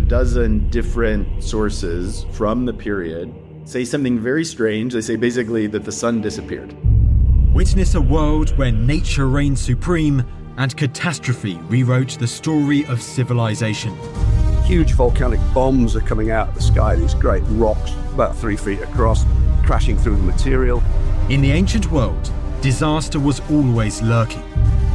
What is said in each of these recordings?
dozen different sources from the period say something very strange. They say basically that the sun disappeared. Witness a world where nature reigned supreme and catastrophe rewrote the story of civilization. Huge volcanic bombs are coming out of the sky, these great rocks about 3 feet across, crashing through the material. In the ancient world, disaster was always lurking.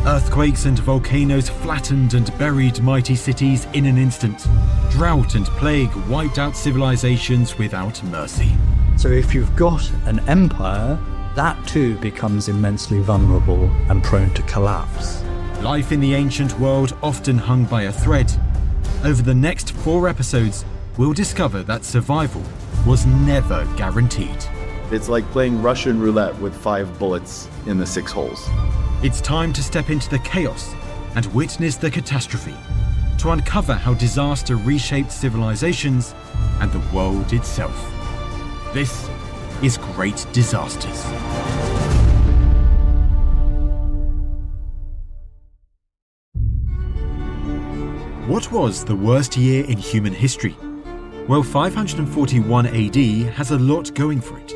Earthquakes and volcanoes flattened and buried mighty cities in an instant. Drought and plague wiped out civilizations without mercy. So if you've got an empire, that too becomes immensely vulnerable and prone to collapse. Life in the ancient world often hung by a thread. Over the next 4 episodes, we'll discover that survival was never guaranteed. It's like playing Russian roulette with 5 bullets in the 6 holes. It's time to step into the chaos and witness the catastrophe, to uncover how disaster reshaped civilizations and the world itself. This is Great Disasters. What was the worst year in human history? Well, 541 AD has a lot going for it.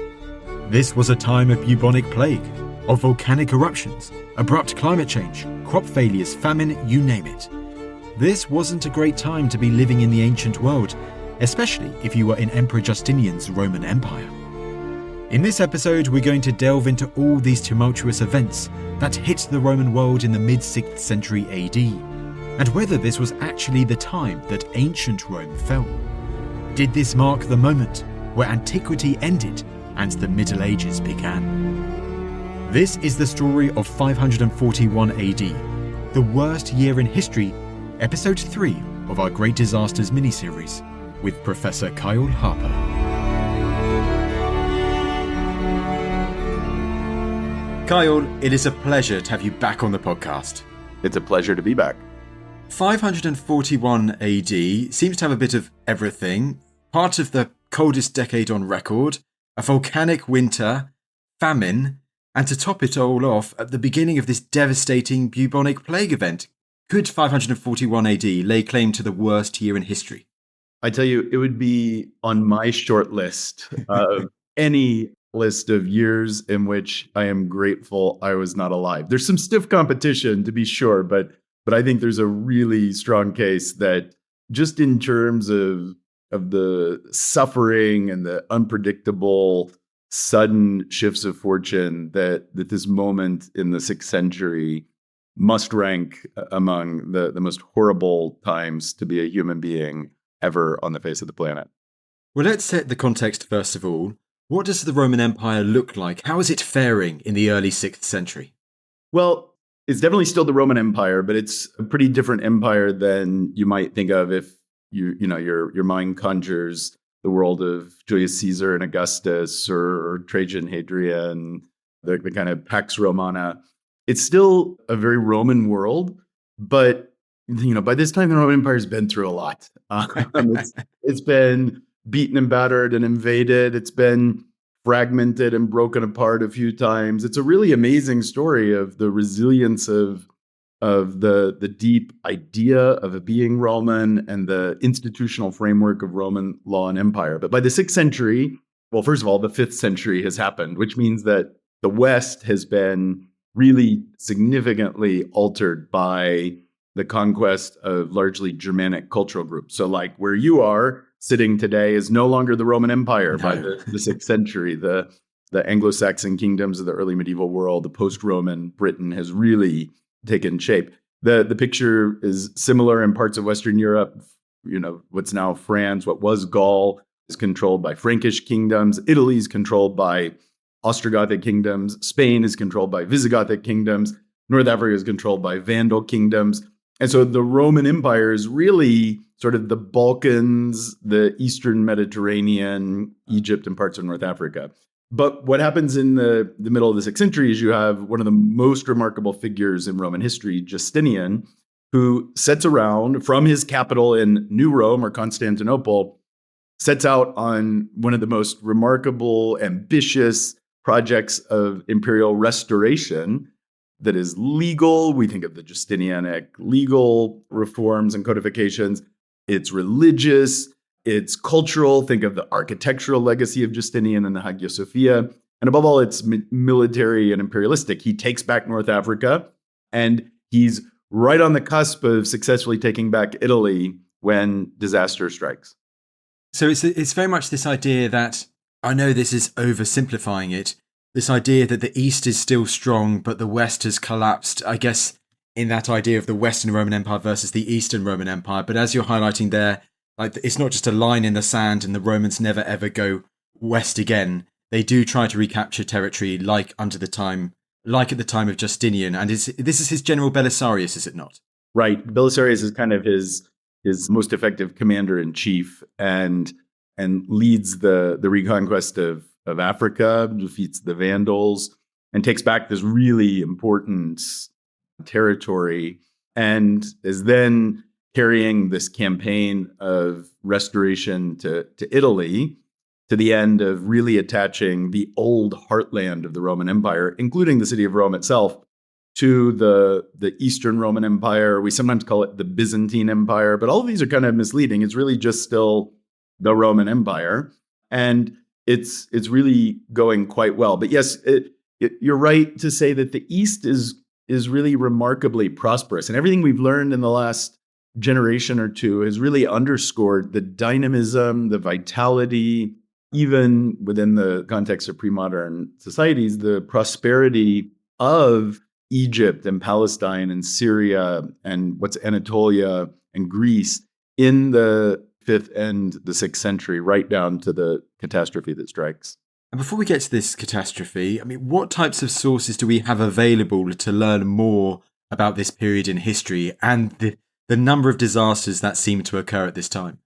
This was a time of bubonic plague, of volcanic eruptions, abrupt climate change, crop failures, famine, you name it. This wasn't a great time to be living in the ancient world, especially if you were in Emperor Justinian's Roman Empire. In this episode, we're going to delve into all these tumultuous events that hit the Roman world in the mid-6th century AD, and whether this was actually the time that ancient Rome fell. Did this mark the moment where antiquity ended and the Middle Ages began? This is the story of 541 AD, the worst year in history, episode 3 of our Great Disasters miniseries with Professor Kyle Harper. Kyle, it is a pleasure to have you back on the podcast. It's a pleasure to be back. 541 AD seems to have a bit of everything. Part of the coldest decade on record, a volcanic winter, famine, and to top it all off, at the beginning of this devastating bubonic plague event. Could 541 AD lay claim to the worst year in history? I tell you, it would be on my short list of any list of years in which I am grateful I was not alive. There's some stiff competition, to be sure, but I think there's a really strong case that just in terms of the suffering and the unpredictable sudden shifts of fortune that this moment in the 6th century must rank among the most horrible times to be a human being ever on the face of the planet. Well, let's set the context first of all. What does the Roman Empire look like? How is it faring in the early 6th century? Well, it's definitely still the Roman Empire, but it's a pretty different empire than you might think of if your mind conjures the world of Julius Caesar and Augustus or Trajan, Hadrian, the kind of Pax Romana. It's still a very Roman world, but by this time the Roman Empire's been through a lot. It's been beaten and battered and invaded. It's been fragmented and broken apart a few times. It's a really amazing story of the resilience of the deep idea of it being Roman and the institutional framework of Roman law and empire. But by the 6th century, well, first of all, the 5th century has happened, which means that the West has been really significantly altered by the conquest of largely Germanic cultural groups. So like where you are sitting today is no longer the Roman Empire by the 6th century. The Anglo-Saxon kingdoms of the early medieval world, the post-Roman Britain has really taken shape. The picture is similar in parts of Western Europe. What's now France, what was Gaul, is controlled by Frankish kingdoms. Italy is controlled by Ostrogothic kingdoms. Spain is controlled by Visigothic kingdoms. North Africa is controlled by Vandal kingdoms. And so the Roman Empire is really sort of the Balkans, the Eastern Mediterranean, Egypt, and parts of North Africa. But what happens in the middle of the 6th century is you have one of the most remarkable figures in Roman history, Justinian, who sets around from his capital in New Rome or Constantinople, sets out on one of the most remarkable, ambitious projects of imperial restoration that is legal. We think of the Justinianic legal reforms and codifications, it's religious, it's cultural. Think of the architectural legacy of Justinian and the Hagia Sophia. And above all, it's military and imperialistic. He takes back North Africa, and he's right on the cusp of successfully taking back Italy when disaster strikes. So it's very much this idea that, I know this is oversimplifying it, this idea that the East is still strong, but the West has collapsed, I guess, in that idea of the Western Roman Empire versus the Eastern Roman Empire. But as you're highlighting there, like, it's not just a line in the sand and the Romans never ever go west again. They do try to recapture territory like at the time of Justinian. And this is his general Belisarius, is it not? Right. Belisarius is kind of his most effective commander in chief and leads the reconquest of Africa, defeats the Vandals, and takes back this really important territory, and is then carrying this campaign of restoration to Italy, to the end of really attaching the old heartland of the Roman Empire, including the city of Rome itself, to the Eastern Roman Empire. We sometimes call it the Byzantine Empire, but all of these are kind of misleading. It's really just still the Roman Empire, and it's really going quite well. But yes, you're right to say that the East is really remarkably prosperous, and everything we've learned in the last generation or two has really underscored the dynamism, the vitality, even within the context of pre-modern societies, the prosperity of Egypt and Palestine and Syria and what's Anatolia and Greece in the 5th and the 6th century, right down to the catastrophe that strikes. And before we get to this catastrophe, I mean, what types of sources do we have available to learn more about this period in history and the number of disasters that seem to occur at this time?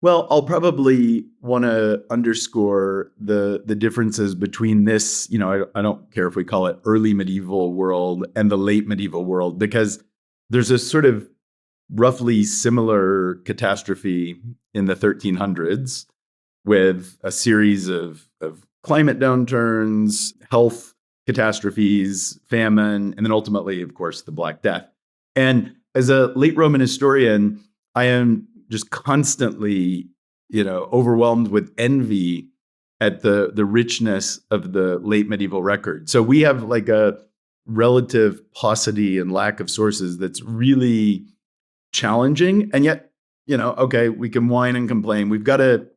Well, I'll probably want to underscore the differences between this, I don't care if we call it early medieval world and the late medieval world, because there's a sort of roughly similar catastrophe in the 1300s with a series of climate downturns, health catastrophes, famine, and then ultimately, of course, the Black Death. And as a late Roman historian, I am just constantly, overwhelmed with envy at the richness of the late medieval record. So we have like a relative paucity and lack of sources that's really challenging. And yet, okay, we can whine and complain. We've got to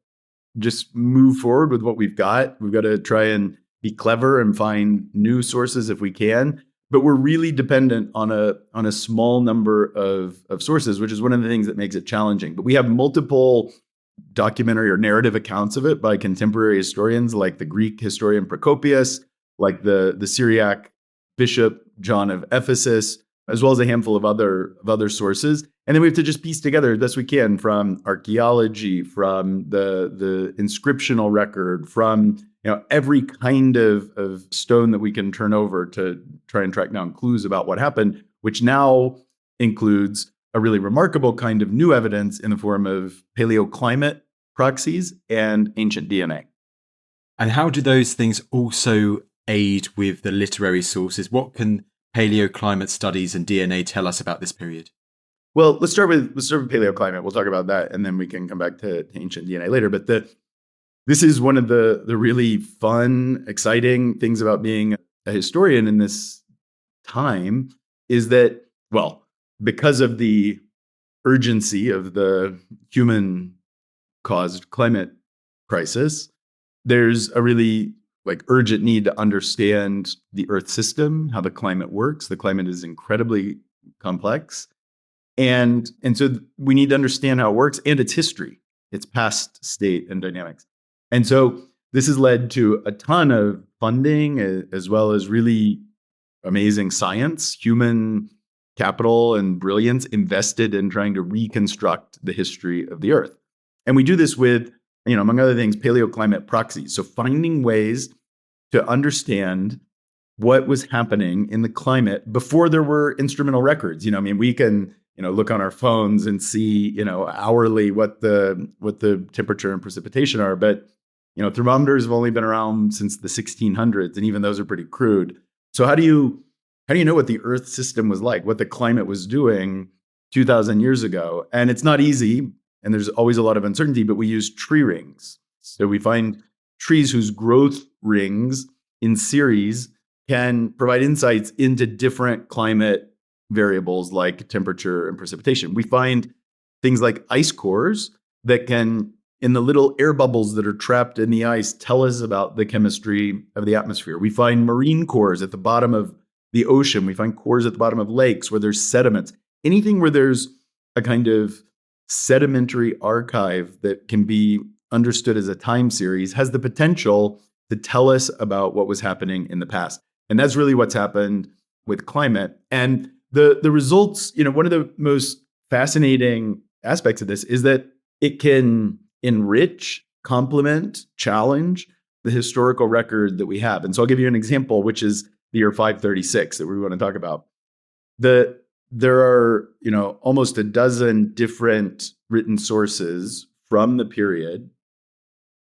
just move forward with what we've got. We've got to try and be clever and find new sources if we can. But we're really dependent on a small number of sources, which is one of the things that makes it challenging. But we have multiple documentary or narrative accounts of it by contemporary historians, like the Greek historian Procopius, like the Syriac bishop John of Ephesus, as well as a handful of other sources. And then we have to just piece together as best we can from archaeology, from the inscriptional record, from every kind of stone that we can turn over to try and track down clues about what happened, which now includes a really remarkable kind of new evidence in the form of paleoclimate proxies and ancient DNA. And how do those things also aid with the literary sources? What can paleoclimate studies and DNA tell us about this period? Well, let's start with paleoclimate. We'll talk about that, and then we can come back to ancient DNA later. But this is one of the really fun, exciting things about being a historian in this time, is that, well, because of the urgency of the human-caused climate crisis, there's a really urgent need to understand the Earth system, how the climate works. The climate is incredibly complex. And so we need to understand how it works and its history, its past state and dynamics. And so this has led to a ton of funding, as well as really amazing science, human capital and brilliance invested in trying to reconstruct the history of the Earth. And we do this with, among other things, paleoclimate proxies. So finding ways to understand what was happening in the climate before there were instrumental records. We can look on our phones and see, hourly what the temperature and precipitation are. But, thermometers have only been around since the 1600s, and even those are pretty crude. So how do you know what the Earth system was like, what the climate was doing 2,000 years ago. And it's not easy, and there's always a lot of uncertainty, but we use tree rings. So we find trees whose growth rings in series can provide insights into different climate variables like temperature and precipitation. We find things like ice cores that can, in the little air bubbles that are trapped in the ice, tell us about the chemistry of the atmosphere. We find marine cores at the bottom of the ocean. We find cores at the bottom of lakes where there's sediments. Anything where there's a kind of sedimentary archive that can be understood as a time series has the potential to tell us about what was happening in the past. And that's really what's happened with climate. And the results, one of the most fascinating aspects of this is that it can enrich, complement, challenge the historical record that we have. And so I'll give you an example, which is the year 536 that we want to talk about. There are, almost a dozen different written sources from the period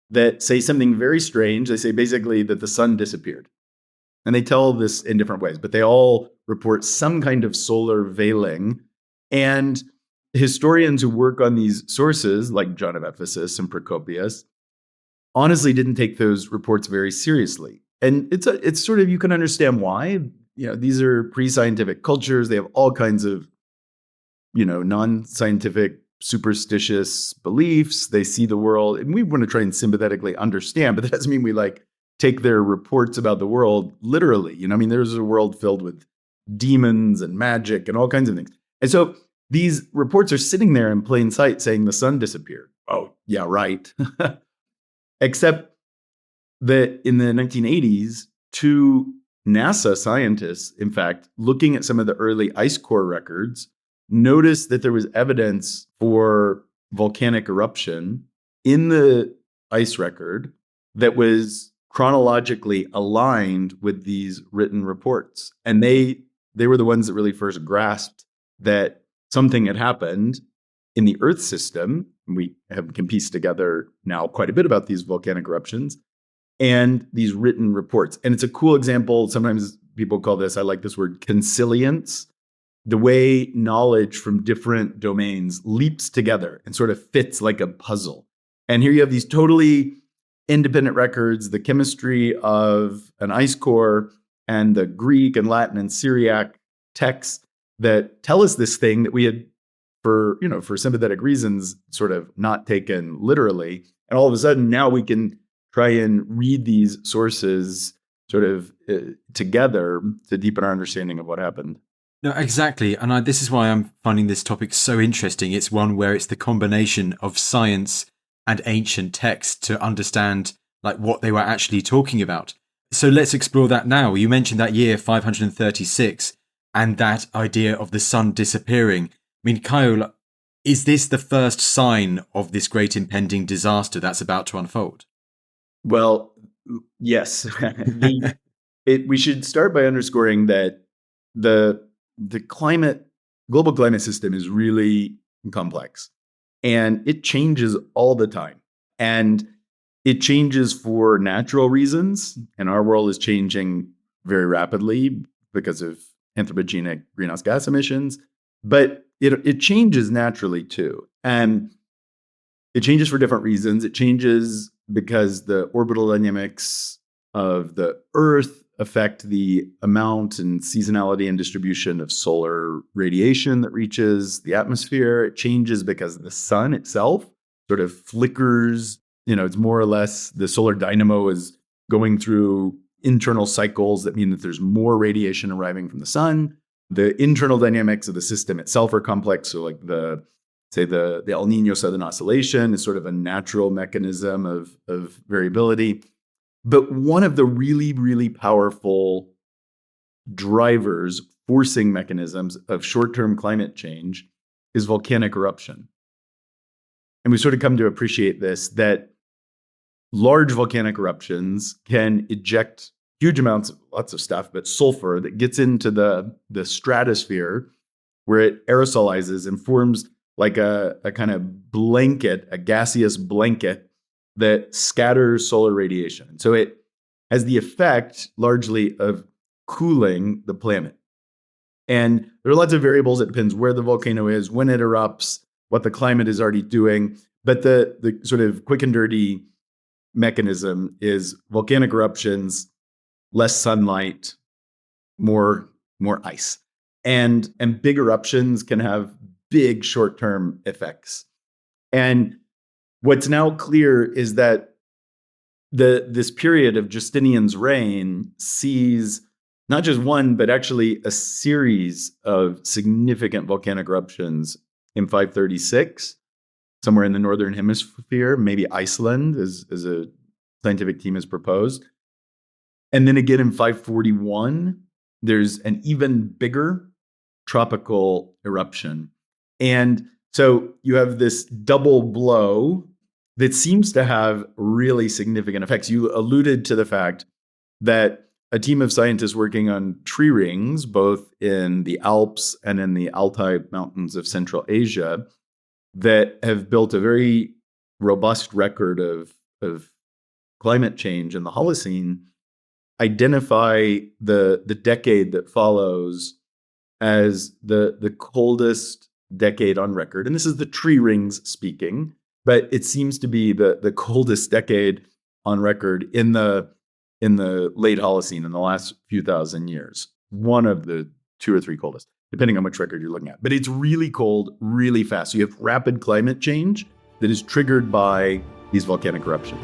that say something very strange. They say basically that the sun disappeared. And they tell this in different ways, but they all report some kind of solar veiling. And historians who work on these sources, like John of Ephesus and Procopius, honestly didn't take those reports very seriously. And it's sort of, you can understand why. These are pre-scientific cultures. They have all kinds of, non-scientific superstitious beliefs. They see the world, and we want to try and sympathetically understand, but that doesn't mean we take their reports about the world literally. There's a world filled with demons and magic and all kinds of things. And so these reports are sitting there in plain sight saying the sun disappeared. Oh, yeah, right. Except that in the 1980s, two NASA scientists, in fact, looking at some of the early ice core records, noticed that there was evidence for volcanic eruption in the ice record that was chronologically aligned with these written reports. And they were the ones that really first grasped that something had happened in the Earth system. We can piece together now quite a bit about these volcanic eruptions and these written reports. And it's a cool example. Sometimes people call this, I like this word, consilience, the way knowledge from different domains leaps together and sort of fits like a puzzle. And here you have these totally independent records, the chemistry of an ice core and the Greek and Latin and Syriac texts that tell us this thing that we had, for sympathetic reasons, sort of not taken literally. And all of a sudden now we can try and read these sources sort of together to deepen our understanding of what happened. No, exactly. And this is why I'm finding this topic so interesting. It's one where it's the combination of science and ancient text to understand what they were actually talking about. So let's explore that now. You mentioned that year 536 and that idea of the sun disappearing. Caio, is this the first sign of this great impending disaster that's about to unfold? Well, yes. We should start by underscoring that the global climate system is really complex, and it changes all the time. And it changes for natural reasons, and our world is changing very rapidly because of anthropogenic greenhouse gas emissions. But it changes naturally too. And it changes for different reasons. It changes because the orbital dynamics of the Earth affect the amount and seasonality and distribution of solar radiation that reaches the atmosphere. It changes because the sun itself sort of flickers. It's more or less the solar dynamo is going through internal cycles that mean that there's more radiation arriving from the sun. The internal dynamics of the system itself are complex. So the El Nino Southern Oscillation is sort of a natural mechanism of variability. But one of the really, really powerful drivers, forcing mechanisms of short-term climate change is volcanic eruption. And we sort of come to appreciate this, that large volcanic eruptions can eject huge amounts of lots of stuff, but sulfur that gets into the stratosphere where it aerosolizes and forms like a kind of blanket, a gaseous blanket that scatters solar radiation. So it has the effect largely of cooling the planet. And there are lots of variables. It depends where the volcano is, when it erupts, what the climate is already doing. But the sort of quick and dirty mechanism is volcanic eruptions, less sunlight, more ice. And big eruptions can have big short-term effects. And what's now clear is that this period of Justinian's reign sees not just one, but actually a series of significant volcanic eruptions in 536, somewhere in the northern hemisphere, maybe Iceland, as a scientific team has proposed. And then again in 541, there's an even bigger tropical eruption. And so you have this double blow that seems to have really significant effects. You alluded to the fact that a team of scientists working on tree rings, both in the Alps and in the Altai Mountains of Central Asia, that have built a very robust record of climate change in the Holocene, identify the decade that follows as the coldest decade on record. And this is the tree rings speaking, but it seems to be the coldest decade on record in the late Holocene, in the last few thousand years. One of the 2 or 3 coldest, depending on which record you're looking at. But it's really cold, really fast. So you have rapid climate change that is triggered by these volcanic eruptions.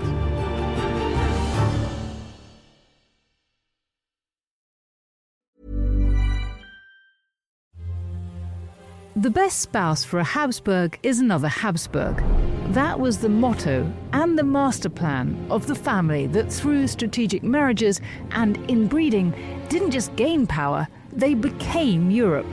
The best spouse for a Habsburg is another Habsburg. That was the motto and the master plan of the family that through strategic marriages and inbreeding didn't just gain power, they became Europe.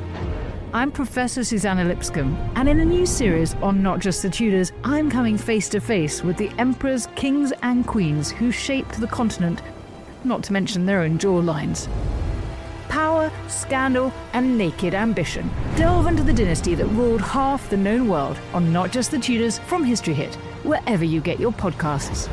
I'm Professor Susanna Lipscomb, and in a new series on Not Just the Tudors, I'm coming face to face with the emperors, kings and queens who shaped the continent, not to mention their own jawlines. Power, scandal, and naked ambition. Delve into the dynasty that ruled half the known world on Not Just the Tudors from History Hit, wherever you get your podcasts.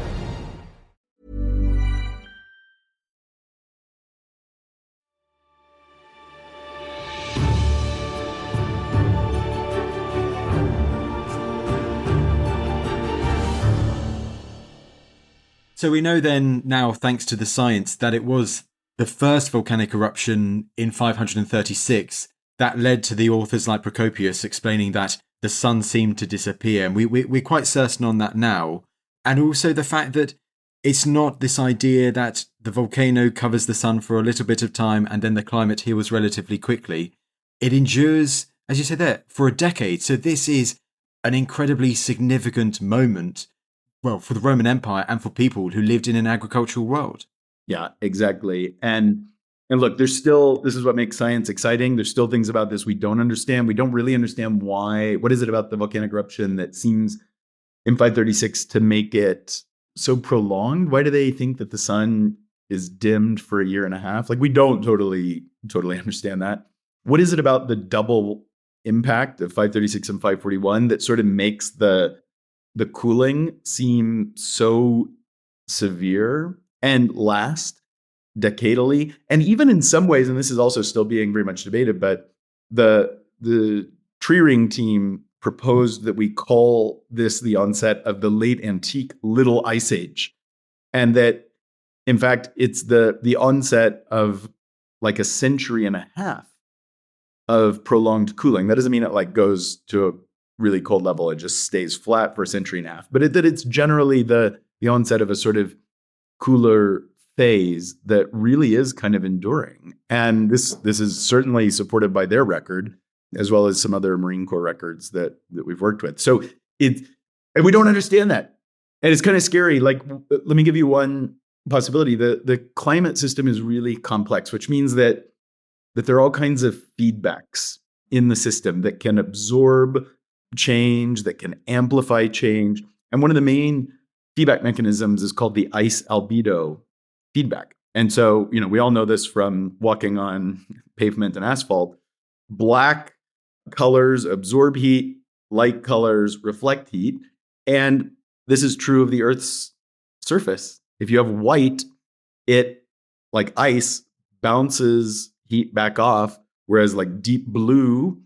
So we know then now, thanks to the science, that it was the first volcanic eruption in 536 that led to the authors like Procopius explaining that the sun seemed to disappear. And we're quite certain on that now. And also the fact that it's not this idea that the volcano covers the sun for a little bit of time and then the climate heals relatively quickly. It endures, as you said there, for a decade. So this is an incredibly significant moment, well, for the Roman Empire and for people who lived in an agricultural world. Yeah, exactly. And look, there's still, this is what makes science exciting. There's still things about this we don't understand. We don't really understand why. What is it about the volcanic eruption that seems in 536 to make it so prolonged? Why do they think that the sun is dimmed for a year and a half? Like, we don't totally understand that. What is it about the double impact of 536 and 541 that sort of makes the cooling seem so severe and last decadally? And even in some ways, and this is also still being very much debated, but the tree ring team proposed that we call this the onset of the late antique Little Ice Age. And that, in fact, it's the onset of like a century and a half of prolonged cooling. That doesn't mean it like goes to a really cold level. It just stays flat for a century and a half. But that it's generally the onset of a sort of cooler phase that really is kind of enduring. And this is certainly supported by their record, as well as some other Marine Corps records that we've worked with. So and we don't understand that. And it's kind of scary. Like, let me give you one possibility. The climate system is really complex, which means that there are all kinds of feedbacks in the system that can absorb change, that can amplify change. And one of the main feedback mechanisms is called the ice albedo feedback. And so, we all know this from walking on pavement and asphalt. Black colors absorb heat, light colors reflect heat. And this is true of the Earth's surface. If you have white, it, like ice, bounces heat back off, whereas like deep blue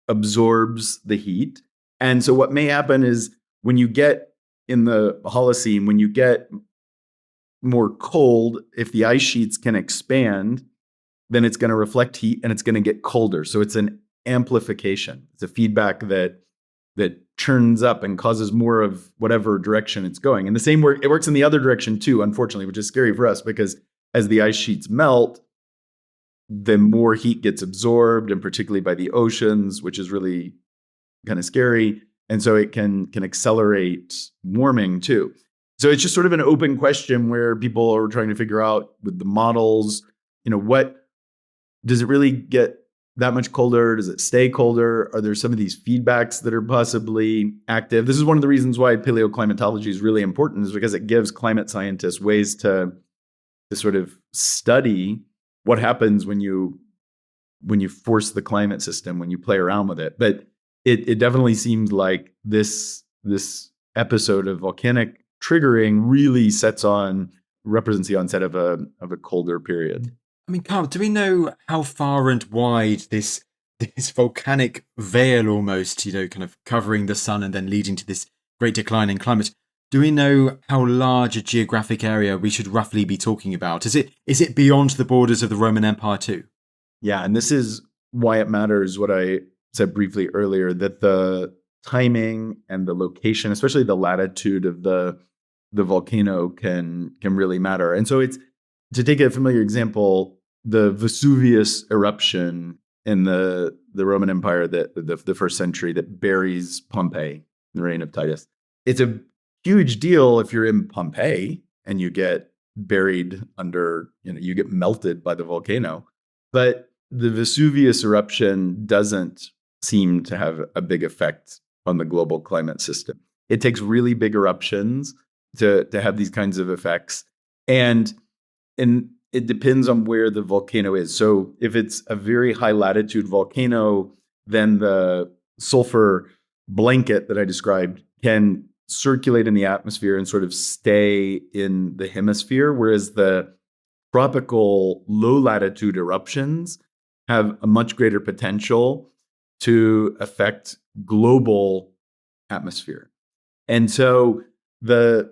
absorbs the heat. And so what may happen is when you get in the Holocene, when you get more cold, if the ice sheets can expand, then it's going to reflect heat and it's going to get colder. So it's an amplification. It's a feedback that churns up and causes more of whatever direction it's going. And the same it works in the other direction too, unfortunately, which is scary for us because as the ice sheets melt, the more heat gets absorbed, and particularly by the oceans, which is really kind of scary. And so it can accelerate warming too. So it's just sort of an open question where people are trying to figure out with the models, what does it really get that much colder? Does it stay colder? Are there some of these feedbacks that are possibly active? This is one of the reasons why paleoclimatology is really important, is because it gives climate scientists ways to sort of study what happens when you force the climate system, when you play around with it. But it definitely seems like this episode of volcanic triggering really represents the onset of a colder period. I mean, Carl, do we know how far and wide this volcanic veil almost, kind of covering the sun and then leading to this great decline in climate? Do we know how large a geographic area we should roughly be talking about? Is it beyond the borders of the Roman Empire too? Yeah, and this is why it matters what I said briefly earlier, that the timing and the location, especially the latitude of the volcano can really matter. And so it's, to take a familiar example, the Vesuvius eruption in the Roman Empire, the first century, that buries Pompeii in the reign of Titus. It's a huge deal if you're in Pompeii and you get buried under, you get melted by the volcano. But the Vesuvius eruption doesn't seem to have a big effect on the global climate system. It takes really big eruptions to have these kinds of effects. And it depends on where the volcano is. So if it's a very high latitude volcano, then the sulfur blanket that I described can circulate in the atmosphere and sort of stay in the hemisphere, whereas the tropical low latitude eruptions have a much greater potential to affect global atmosphere. And so the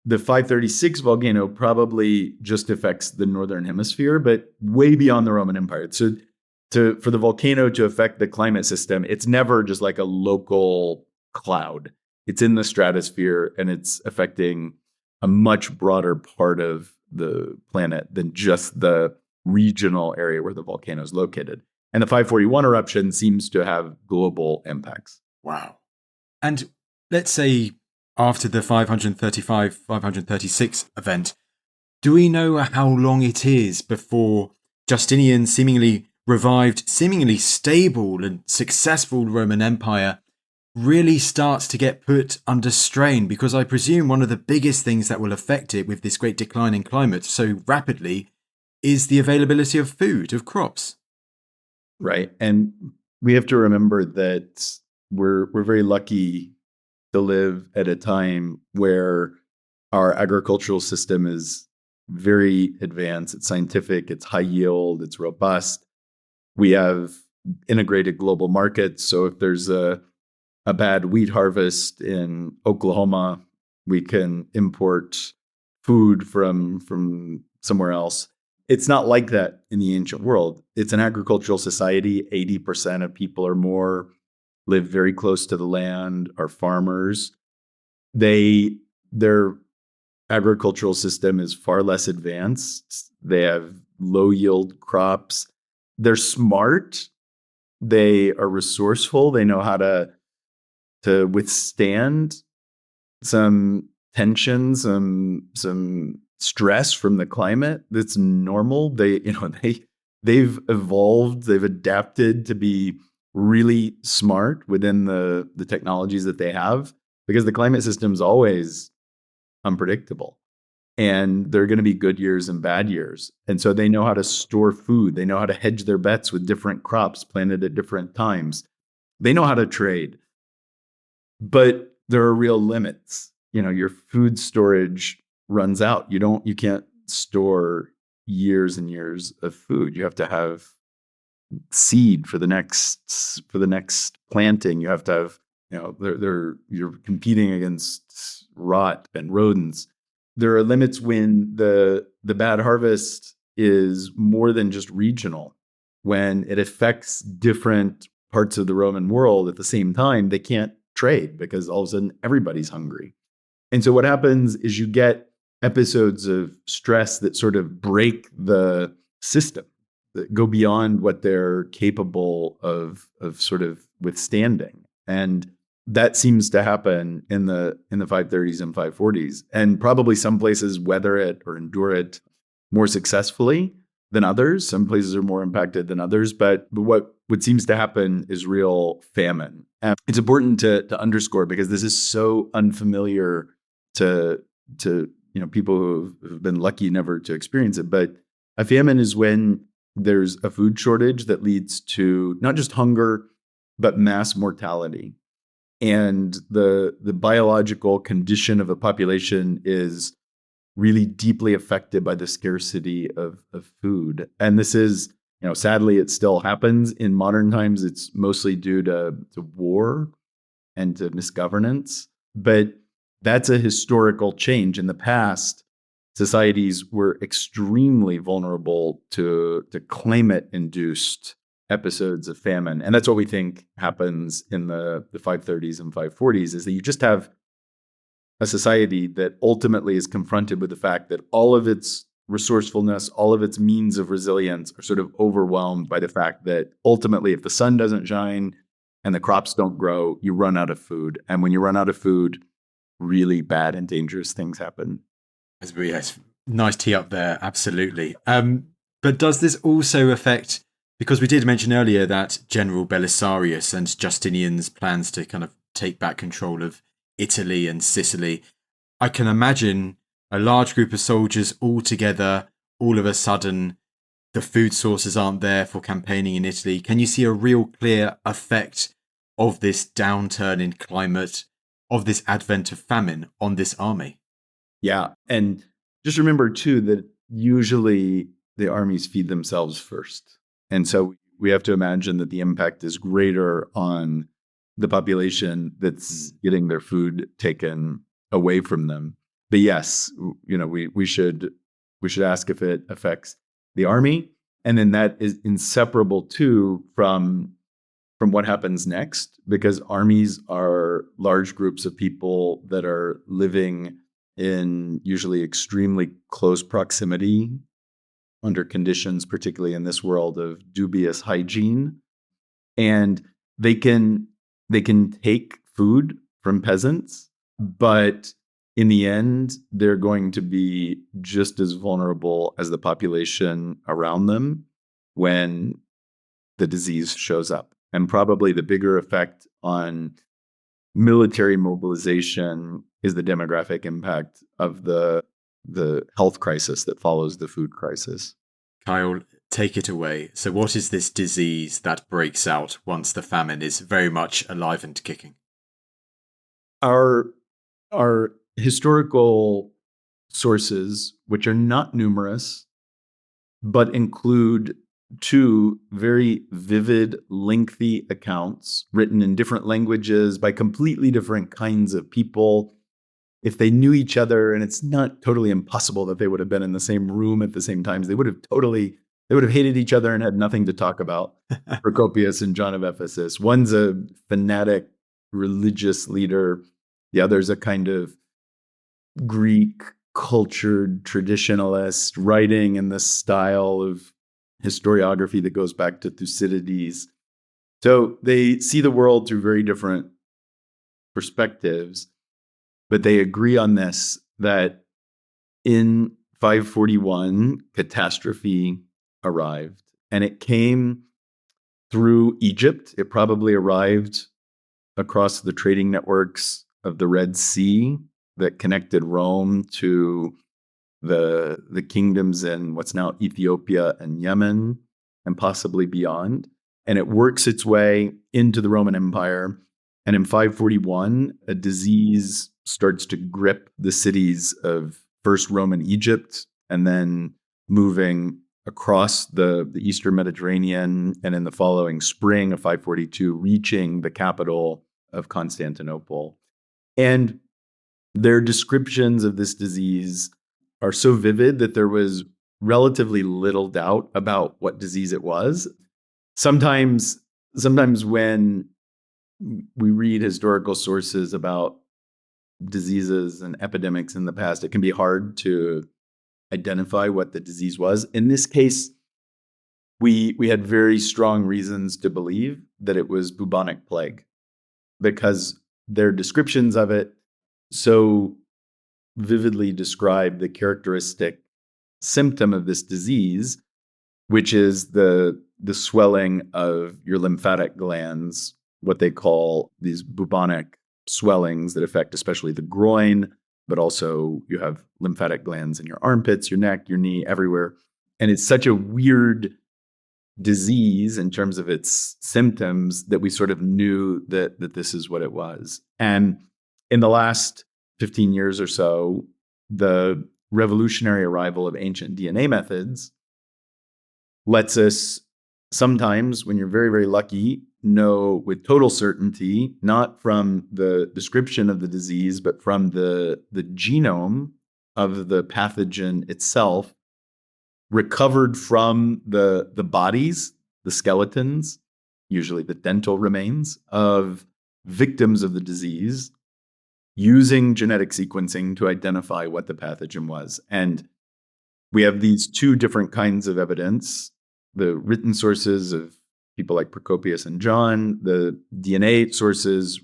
536 volcano probably just affects the northern hemisphere, but way beyond the Roman Empire. So for the volcano to affect the climate system, it's never just like a local cloud. It's in the stratosphere and it's affecting a much broader part of the planet than just the regional area where the volcano is located. And the 541 eruption seems to have global impacts. Wow. And let's say after the 535, 536 event, do we know how long it is before Justinian seemingly revived, seemingly stable and successful Roman Empire really starts to get put under strain? Because I presume one of the biggest things that will affect it with this great decline in climate so rapidly is the availability of food, of crops. Right. And we have to remember that we're very lucky to live at a time where our agricultural system is very advanced. It's scientific, it's high yield, it's robust. We have integrated global markets. So if there's a bad wheat harvest in Oklahoma, we can import food from somewhere else. It's not like that in the ancient world. It's an agricultural society. 80% of people or more live very close to the land, are farmers. Their agricultural system is far less advanced. They have low yield crops. They're smart. They are resourceful. They know how to withstand some tension, some stress from the climate that's normal. They've evolved, they've adapted to be really smart within the technologies that they have, because the climate system is always unpredictable. And there are going to be good years and bad years. And so they know how to store food. They know how to hedge their bets with different crops planted at different times. They know how to trade. But there are real limits. Your food storage runs out. You can't store years and years of food. You have to have seed for the next planting. You have to have, you're competing against rot and rodents. There are limits when the bad harvest is more than just regional. When it affects different parts of the Roman world at the same time, they can't trade because all of a sudden everybody's hungry. And so what happens is you get episodes of stress that sort of break the system, that go beyond what they're capable of sort of withstanding. And that seems to happen in the 530s and 540s. And probably some places weather it or endure it more successfully than others. Some places are more impacted than others. But what seems to happen is real famine. And it's important to underscore, because this is so unfamiliar to people who've been lucky never to experience it. But a famine is when there's a food shortage that leads to not just hunger, but mass mortality. And the biological condition of a population is really deeply affected by the scarcity of food. And this is, sadly, it still happens in modern times. It's mostly due to war and to misgovernance. But that's a historical change. In the past, societies were extremely vulnerable to climate-induced episodes of famine. And that's what we think happens in the 530s and 540s, is that you just have a society that ultimately is confronted with the fact that all of its resourcefulness, all of its means of resilience are sort of overwhelmed by the fact that ultimately, if the sun doesn't shine and the crops don't grow, you run out of food. And when you run out of food, really bad and dangerous things happen. Yes, nice tee up there, absolutely. But does this also affect, because we did mention earlier that General Belisarius and Justinian's plans to kind of take back control of Italy and Sicily. I can imagine a large group of soldiers all together, all of a sudden, the food sources aren't there for campaigning in Italy. Can you see a real clear effect of this downturn in climate, of this advent of famine on this army? Yeah. And just remember, too, that usually the armies feed themselves first. And so we have to imagine that the impact is greater on the population that's getting their food taken away from them. But yes, we should ask if it affects the army, and then that is inseparable too from what happens next, because armies are large groups of people that are living in usually extremely close proximity under conditions, particularly in this world of dubious hygiene, and they can take food from peasants, but in the end, they're going to be just as vulnerable as the population around them when the disease shows up. And probably the bigger effect on military mobilization is the demographic impact of the health crisis that follows the food crisis. Kyle, take it away. So what is this disease that breaks out once the famine is very much alive and kicking? Our historical sources, which are not numerous, but include two very vivid, lengthy accounts written in different languages by completely different kinds of people. If they knew each other, and it's not totally impossible that they would have been in the same room at the same times, they would have hated each other and had nothing to talk about. Procopius and John of Ephesus. One's a fanatic religious leader. The other's a kind of Greek cultured traditionalist writing in the style of historiography that goes back to Thucydides. So they see the world through very different perspectives, but they agree on this, that in 541, catastrophe arrived, and it came through Egypt. It probably arrived across the trading networks of the Red Sea that connected Rome to the kingdoms in what's now Ethiopia and Yemen, and possibly beyond. And it works its way into the Roman Empire. And in 541, a disease starts to grip the cities of first Roman Egypt, and then moving across the Eastern Mediterranean, and in the following spring of 542, reaching the capital of Constantinople. And their descriptions of this disease are so vivid that there was relatively little doubt about what disease it was. Sometimes when we read historical sources about diseases and epidemics in the past, it can be hard to identify what the disease was. In this case, we had very strong reasons to believe that it was bubonic plague, because their descriptions of it so vividly describe the characteristic symptom of this disease, which is the swelling of your lymphatic glands, what they call these bubonic swellings that affect especially the groin, but also you have lymphatic glands in your armpits, your neck, your knee, everywhere. And it's such a weird disease in terms of its symptoms that we sort of knew that this is what it was. And in the last 15 years or so, the revolutionary arrival of ancient DNA methods lets us sometimes, when you're very, very lucky, know with total certainty, not from the description of the disease, but from the genome of the pathogen itself, recovered from the bodies, the skeletons, usually the dental remains of victims of the disease, using genetic sequencing to identify what the pathogen was. And we have these two different kinds of evidence: the written sources of people like Procopius and John, the DNA sources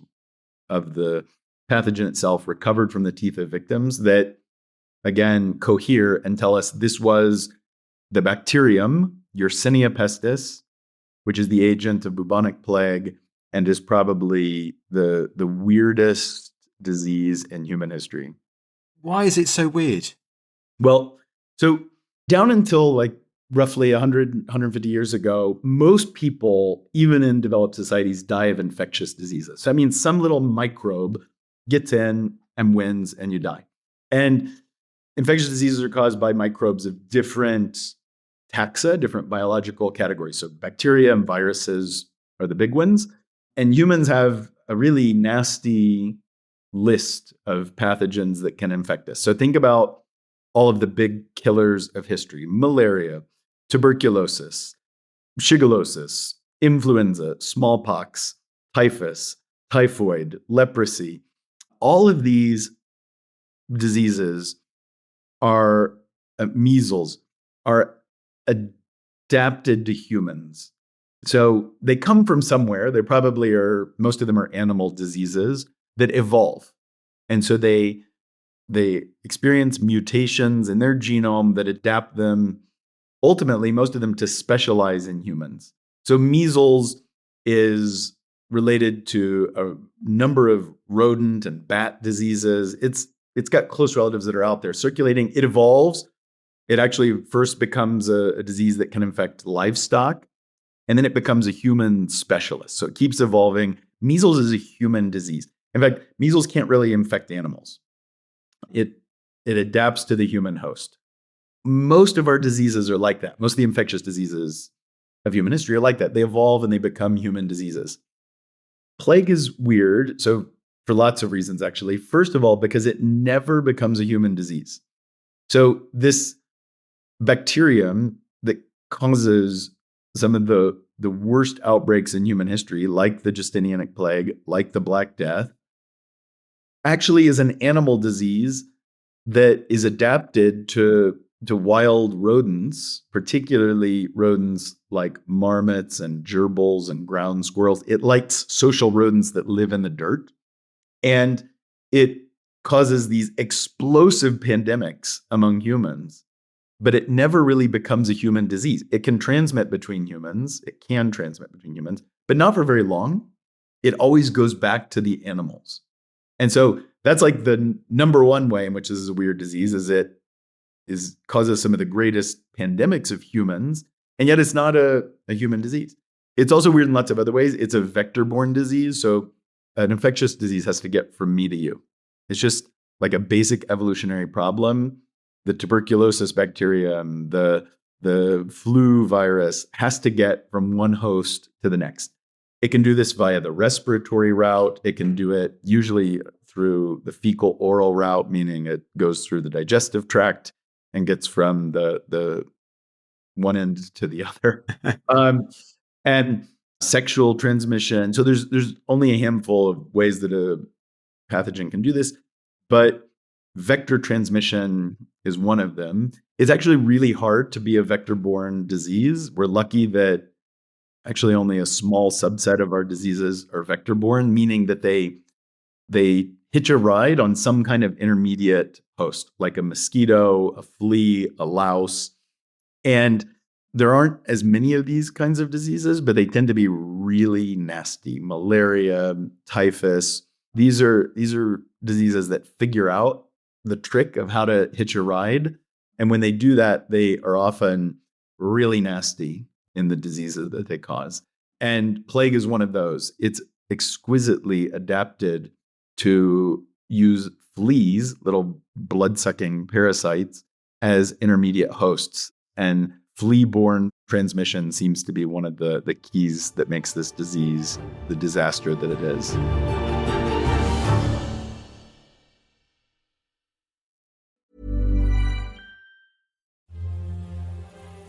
of the pathogen itself recovered from the teeth of victims that, again, cohere and tell us this was the bacterium, Yersinia pestis, which is the agent of bubonic plague and is probably the weirdest disease in human history. Why is it so weird? Well, so down until like roughly 100, 150 years ago, most people, even in developed societies, die of infectious diseases. So that means some little microbe gets in and wins and you die. And infectious diseases are caused by microbes of different taxa, different biological categories. So bacteria and viruses are the big ones. And humans have a really nasty list of pathogens that can infect us. So think about all of the big killers of history: malaria, tuberculosis, shigellosis, influenza, smallpox, typhus, typhoid, leprosy. All of these diseases are measles, are adapted to humans. So they come from somewhere. They probably are, most of them are animal diseases that evolve. And so they experience mutations in their genome that adapt them, ultimately, most of them, to specialize in humans. So measles is related to a number of rodent and bat diseases. It's got close relatives that are out there circulating. It evolves. It actually first becomes a disease that can infect livestock, and then it becomes a human specialist. So it keeps evolving. Measles is a human disease. In fact, measles can't really infect animals. It adapts to the human host. Most of our diseases are like that. Most of the infectious diseases of human history are like that. They evolve and they become human diseases. Plague is weird, so for lots of reasons, actually. First of all, because it never becomes a human disease. So this bacterium that causes some of the worst outbreaks in human history, like the Justinianic plague, like the Black Death, actually is an animal disease that is adapted to wild rodents, particularly rodents like marmots and gerbils and ground squirrels. It likes social rodents that live in the dirt. And it causes these explosive pandemics among humans, but it never really becomes a human disease. It can transmit between humans. It can transmit between humans, but not for very long. It always goes back to the animals. And so that's like the number one way in which this is a weird disease, is it causes some of the greatest pandemics of humans, and yet it's not a human disease. It's also weird in lots of other ways. It's a vector-borne disease, so an infectious disease has to get from me to you. It's just like a basic evolutionary problem. The tuberculosis bacterium, the the flu virus has to get from one host to the next. It can do this via the respiratory route. It can do it usually through the fecal oral route, meaning it goes through the digestive tract and gets from the one end to the other. And sexual transmission. So there's only a handful of ways that a pathogen can do this, but vector transmission is one of them. It's actually really hard to be a vector-borne disease. We're lucky that actually only a small subset of our diseases are vector-borne, meaning that they hitch a ride on some kind of intermediate host, like a mosquito, a flea, a louse. And there aren't as many of these kinds of diseases, but they tend to be really nasty. Malaria, typhus. These are diseases that figure out the trick of how to hitch a ride. And when they do that, they are often really nasty in the diseases that they cause. And plague is one of those. It's exquisitely adapted to use fleas, little blood-sucking parasites, as intermediate hosts. And flea-borne transmission seems to be one of the keys that makes this disease the disaster that it is.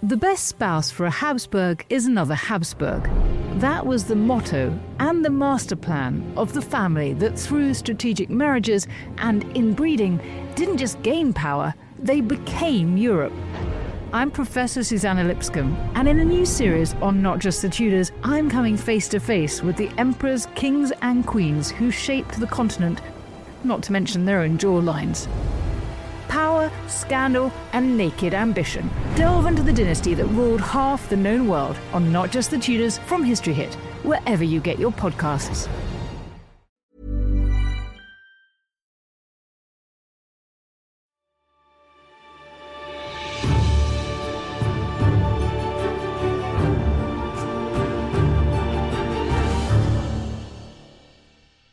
The best spouse for a Habsburg is another Habsburg. That was the motto and the master plan of the family that through strategic marriages and inbreeding didn't just gain power, they became Europe. I'm Professor Susanna Lipscomb, and in a new series on Not Just the Tudors, I'm coming face to face with the emperors, kings and queens who shaped the continent, not to mention their own jawlines. Power, scandal, and naked ambition. Delve into the dynasty that ruled half the known world on Not Just the Tudors from History Hit, wherever you get your podcasts.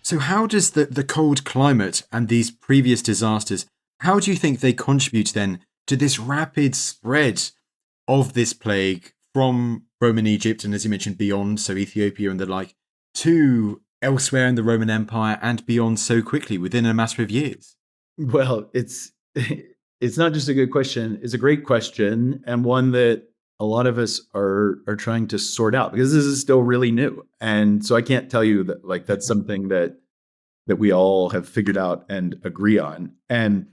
So how does the cold climate and these previous disasters, how do you think they contribute then to this rapid spread of this plague from Roman Egypt and, as you mentioned, beyond, so Ethiopia and the like, to elsewhere in the Roman Empire and beyond so quickly within a matter of years? Well, it's not just a good question. It's a great question, and one that a lot of us are trying to sort out because this is still really new. And so I can't tell you that like that's something that we all have figured out and agree on. And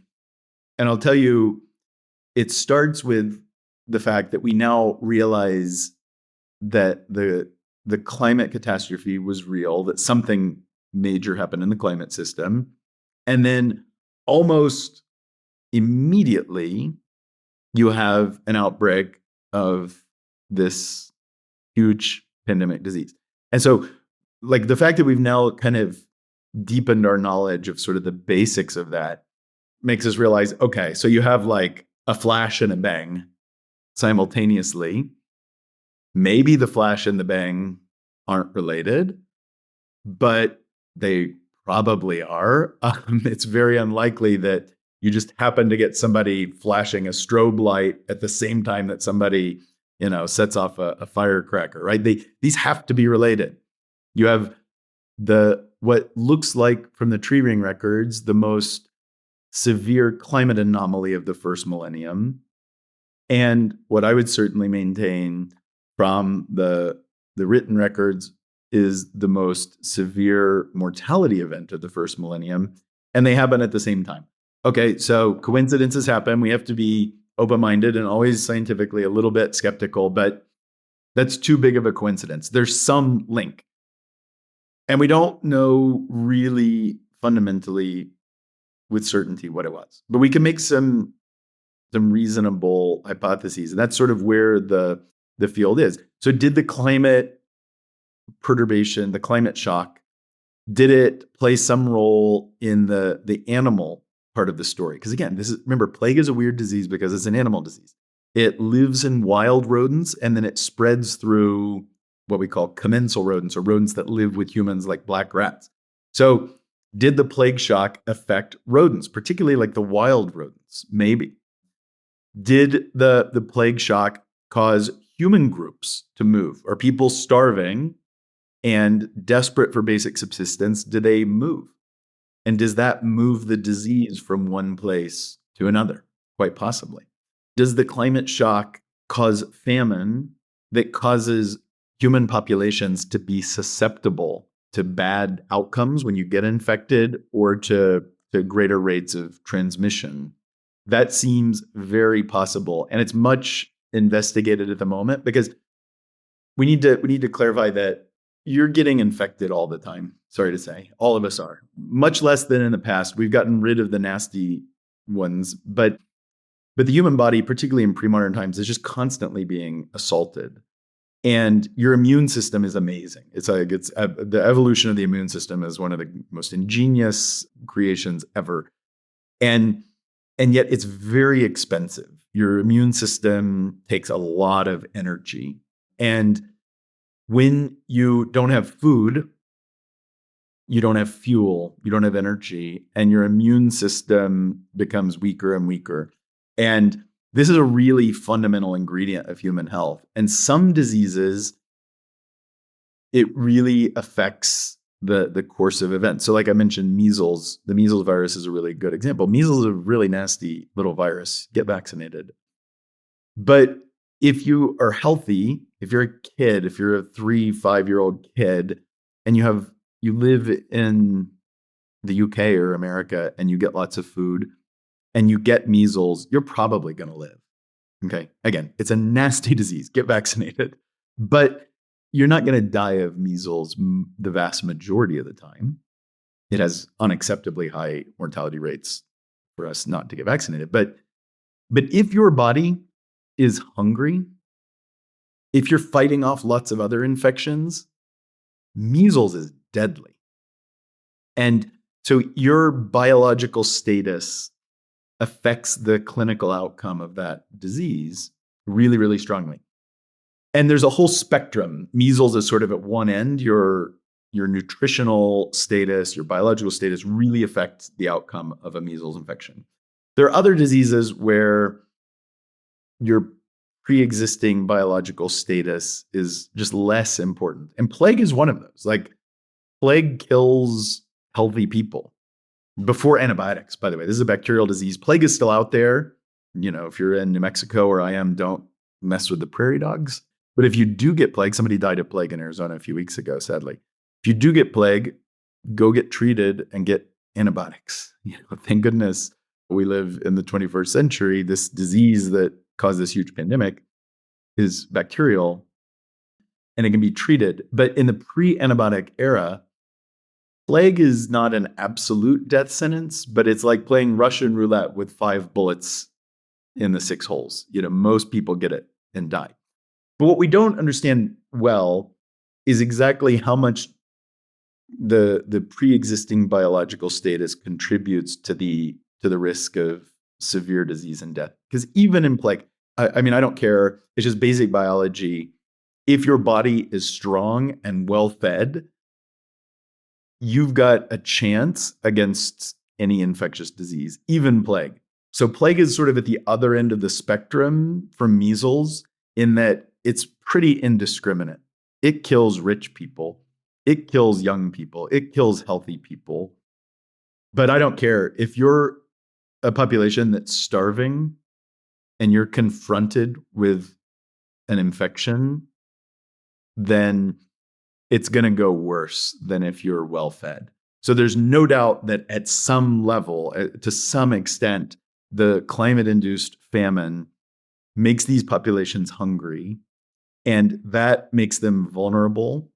I'll tell you, it starts with the fact that we now realize that the climate catastrophe was real, that something major happened in the climate system. And then almost immediately, you have an outbreak of this huge pandemic disease. And so, like, the fact that we've now kind of deepened our knowledge of sort of the basics of that makes us realize, okay, so you have like a flash and a bang simultaneously. Maybe the flash and the bang aren't related, but they probably are. It's very unlikely that you just happen to get somebody flashing a strobe light at the same time that somebody, sets off a firecracker, right? These have to be related. You have what looks like from the tree ring records, the most severe climate anomaly of the first millennium. And what I would certainly maintain from the written records is the most severe mortality event of the first millennium. And they happen at the same time. Okay, so coincidences happen. We have to be open-minded and always scientifically a little bit skeptical, but that's too big of a coincidence. There's some link. And we don't know really fundamentally with certainty what it was. But we can make some reasonable hypotheses. And that's sort of where the field is. So did the climate perturbation, the climate shock, did it play some role in the animal part of the story? Because again, remember, plague is a weird disease because it's an animal disease. It lives in wild rodents and then it spreads through what we call commensal rodents, or rodents that live with humans like black rats. So did the plague shock affect rodents, particularly like the wild rodents? Maybe. Did the plague shock cause human groups to move? Are people starving and desperate for basic subsistence? Do they move? And does that move the disease from one place to another? Quite possibly. Does the climate shock cause famine that causes human populations to be susceptible to bad outcomes when you get infected or to greater rates of transmission? That seems very possible. And it's much investigated at the moment because we need to clarify that you're getting infected all the time. Sorry to say, all of us are. Much less than in the past. We've gotten rid of the nasty ones, but the human body, particularly in pre-modern times, is just constantly being assaulted. And your immune system is amazing. The evolution of the immune system is one of the most ingenious creations ever. And yet it's very expensive. Your immune system takes a lot of energy. And when you don't have food, you don't have fuel, you don't have energy, and your immune system becomes weaker and weaker. And this is a really fundamental ingredient of human health. And some diseases, it really affects the course of events. So like I mentioned, measles, the measles virus is a really good example. Measles is a really nasty little virus. Get vaccinated. But if you are healthy, if you're a kid, if you're a 3-5-year-old kid, and you live in the UK or America and you get lots of food and you get measles, you're probably going to live. Okay. Again, it's a nasty disease. Get vaccinated. But you're not going to die of measles the vast majority of the time. It has unacceptably high mortality rates for us not to get vaccinated. But if your body is hungry, if you're fighting off lots of other infections, measles is deadly. And so your biological status affects the clinical outcome of that disease really, really strongly. And there's a whole spectrum. Measles is sort of at one end. Your nutritional status, your biological status really affects the outcome of a measles infection. There are other diseases where your pre-existing biological status is just less important. And plague is one of those. Like, plague kills healthy people before antibiotics, by the way. This is a bacterial disease. Plague is still out there. You know, if you're in New Mexico where I am, don't mess with the prairie dogs. But if you do get plague, somebody died of plague in Arizona a few weeks ago, sadly. If you do get plague, go get treated and get antibiotics. You know, thank goodness we live in the 21st century. This disease that caused this huge pandemic is bacterial and it can be treated. But in the pre-antibiotic era, plague is not an absolute death sentence, but it's like playing Russian roulette with 5 bullets in the 6 holes. You know, most people get it and die. But what we don't understand well is exactly how much the pre-existing biological status contributes to the risk of severe disease and death. Because even in plague, I mean, I don't care. It's just basic biology. If your body is strong and well-fed, you've got a chance against any infectious disease, even plague. So plague is sort of at the other end of the spectrum from measles in that it's pretty indiscriminate. It kills rich people. It kills young people. It kills healthy people. But I don't care. If you're a population that's starving and you're confronted with an infection, then it's going to go worse than if you're well-fed. So there's no doubt that at some level, to some extent, the climate-induced famine makes these populations hungry, and that makes them vulnerable.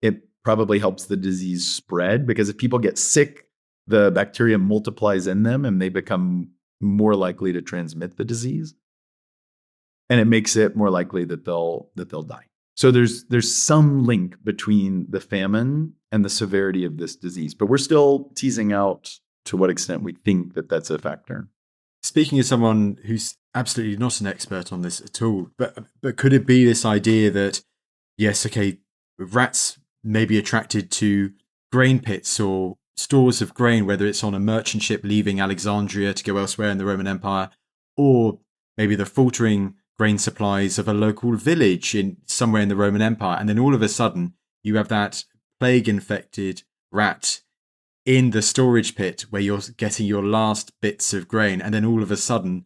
It probably helps the disease spread because if people get sick, the bacteria multiplies in them and they become more likely to transmit the disease. And it makes it more likely that they'll die. So there's some link between the famine and the severity of this disease, but we're still teasing out to what extent we think that that's a factor. Speaking as someone who's absolutely not an expert on this at all, but could it be this idea that, yes, okay, rats may be attracted to grain pits or stores of grain, whether it's on a merchant ship leaving Alexandria to go elsewhere in the Roman Empire, or maybe the faltering grain supplies of a local village in somewhere in the Roman Empire. And then all of a sudden, you have that plague-infected rat in the storage pit where you're getting your last bits of grain. And then all of a sudden,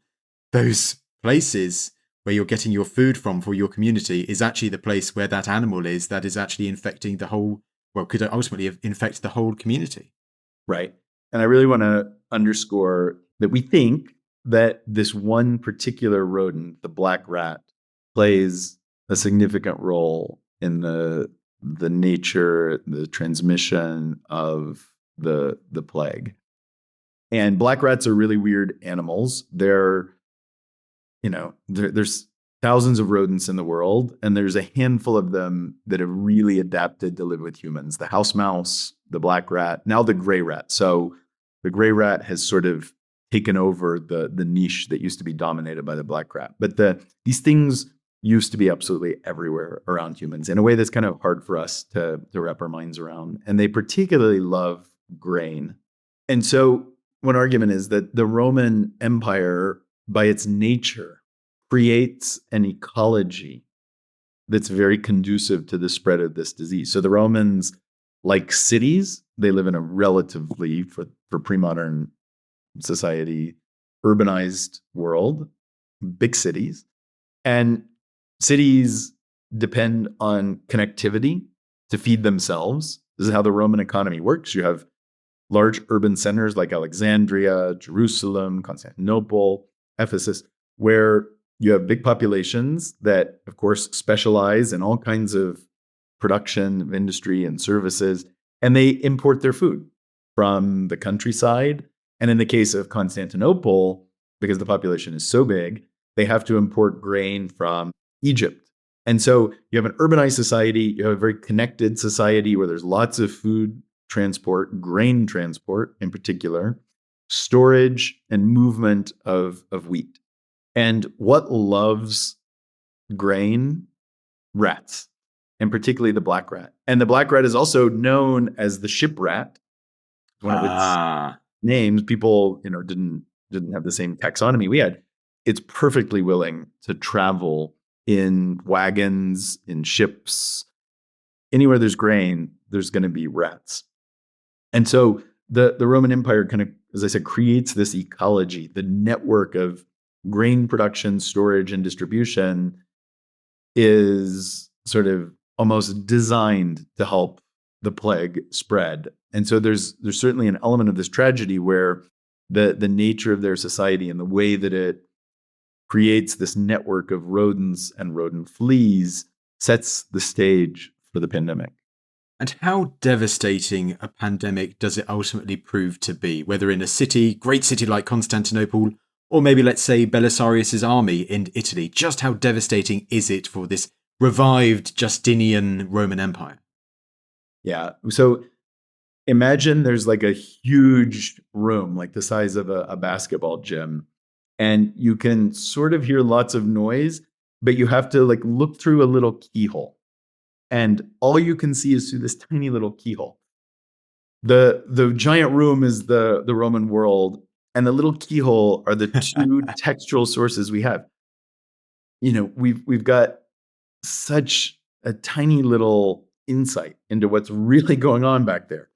those places where you're getting your food from for your community is actually the place where that animal is that is actually infecting the whole, well, could ultimately infect the whole community. Right. And I really want to underscore that we think that this one particular rodent, the black rat, plays a significant role in the nature, the transmission of the plague. And black rats are really weird animals. There's thousands of rodents in the world, and there's a handful of them that have really adapted to live with humans. The house mouse, the black rat, now the gray rat. So the gray rat has sort of taken over the niche that used to be dominated by the black rat. But these things used to be absolutely everywhere around humans in a way that's kind of hard for us to wrap our minds around. And they particularly love grain. And so one argument is that the Roman Empire, by its nature, creates an ecology that's very conducive to the spread of this disease. So the Romans, like cities, they live in a relatively, for pre-modern society, urbanized world, big cities. And cities depend on connectivity to feed themselves. This is how the Roman economy works. You have large urban centers like Alexandria, Jerusalem, Constantinople, Ephesus, where you have big populations that, of course, specialize in all kinds of production of industry and services, and they import their food from the countryside. And in the case of Constantinople, because the population is so big, they have to import grain from Egypt. And so you have an urbanized society, you have a very connected society where there's lots of food transport, grain transport in particular, storage and movement of wheat. And what loves grain? Rats, and particularly the black rat. And the black rat is also known as the ship rat. One of its names. People, didn't have the same taxonomy we had. It's perfectly willing to travel in wagons, in ships. Anywhere there's grain, there's going to be rats. And so the Roman Empire kind of, as I said, creates this ecology, the network of grain production, storage, and distribution is sort of almost designed to help the plague spread. And so there's certainly an element of this tragedy where the nature of their society and the way that it creates this network of rodents and rodent fleas sets the stage for the pandemic. And how devastating a pandemic does it ultimately prove to be, whether in a city, great city like Constantinople, or maybe let's say Belisarius's army in Italy? Just how devastating is it for this revived Justinian Roman Empire? Yeah. So imagine there's like a huge room, like the size of a basketball gym, and you can sort of hear lots of noise, but you have to like look through a little keyhole. And all you can see is through this tiny little keyhole. The giant room is the Roman world, and the little keyhole are the two textual sources we have. We've got such a tiny little insight into what's really going on back there.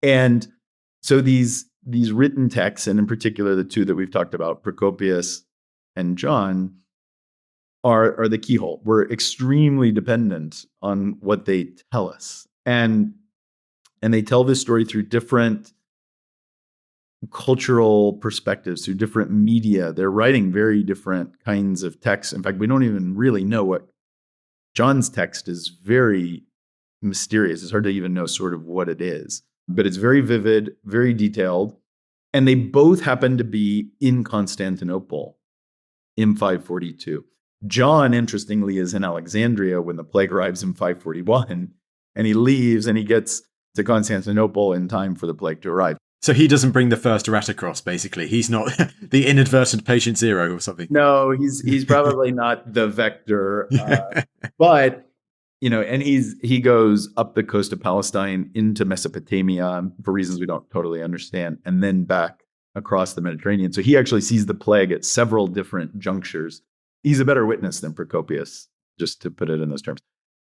And so these written texts, and in particular the two that we've talked about, Procopius and John, are the keyhole. We're extremely dependent on what they tell us. And they tell this story through different cultural perspectives, through different media. They're writing very different kinds of texts. In fact, we don't even really know what John's text is. Very mysterious. It's hard to even know sort of what it is. But it's very vivid, very detailed. And they both happen to be in Constantinople in 542. John, interestingly, is in Alexandria when the plague arrives in 541, and he leaves and he gets to Constantinople in time for the plague to arrive. So he doesn't bring the first rat across, basically. He's not the inadvertent patient zero or something. No, he's probably not the vector. But, and he goes up the coast of Palestine into Mesopotamia for reasons we don't totally understand, and then back across the Mediterranean. So he actually sees the plague at several different junctures he's a better witness than Procopius, just to put it in those terms.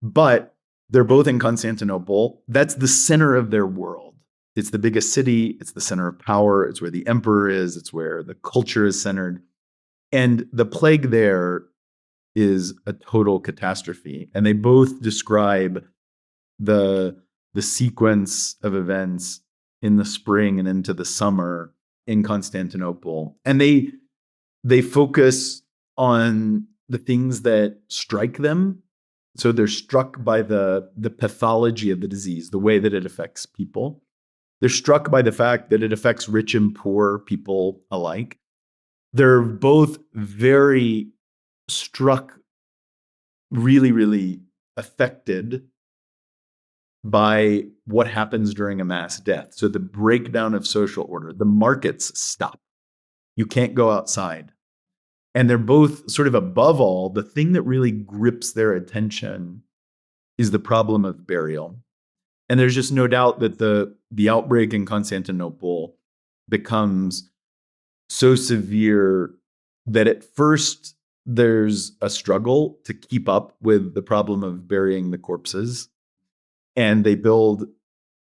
But they're both in Constantinople. That's the center of their world. It's the biggest city. It's the center of power. It's where the emperor is. It's where the culture is centered. And the plague there is a total catastrophe. And they both describe the sequence of events in the spring and into the summer in Constantinople. And they focus on the things that strike them. So they're struck by the pathology of the disease, the way that it affects people. They're struck by the fact that it affects rich and poor people alike. They're both very struck, really, really affected by what happens during a mass death. So the breakdown of social order, the markets stop. You can't go outside. And they're both sort of above all, the thing that really grips their attention is the problem of burial. And there's just no doubt that the outbreak in Constantinople becomes so severe that at first there's a struggle to keep up with the problem of burying the corpses. And they build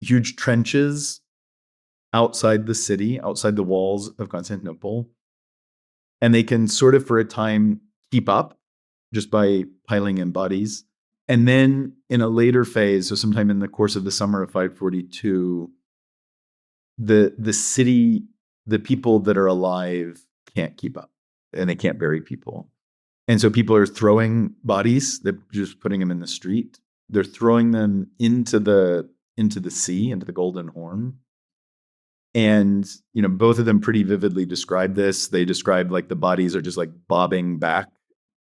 huge trenches outside the city, outside the walls of Constantinople. And they can sort of, for a time, keep up just by piling in bodies. And then in a later phase, so sometime in the course of the summer of 542, the city, the people that are alive can't keep up and they can't bury people. And so people are throwing bodies, they're just putting them in the street. They're throwing them into the sea, into the Golden Horn. And, both of them pretty vividly describe this. They describe like the bodies are just like bobbing back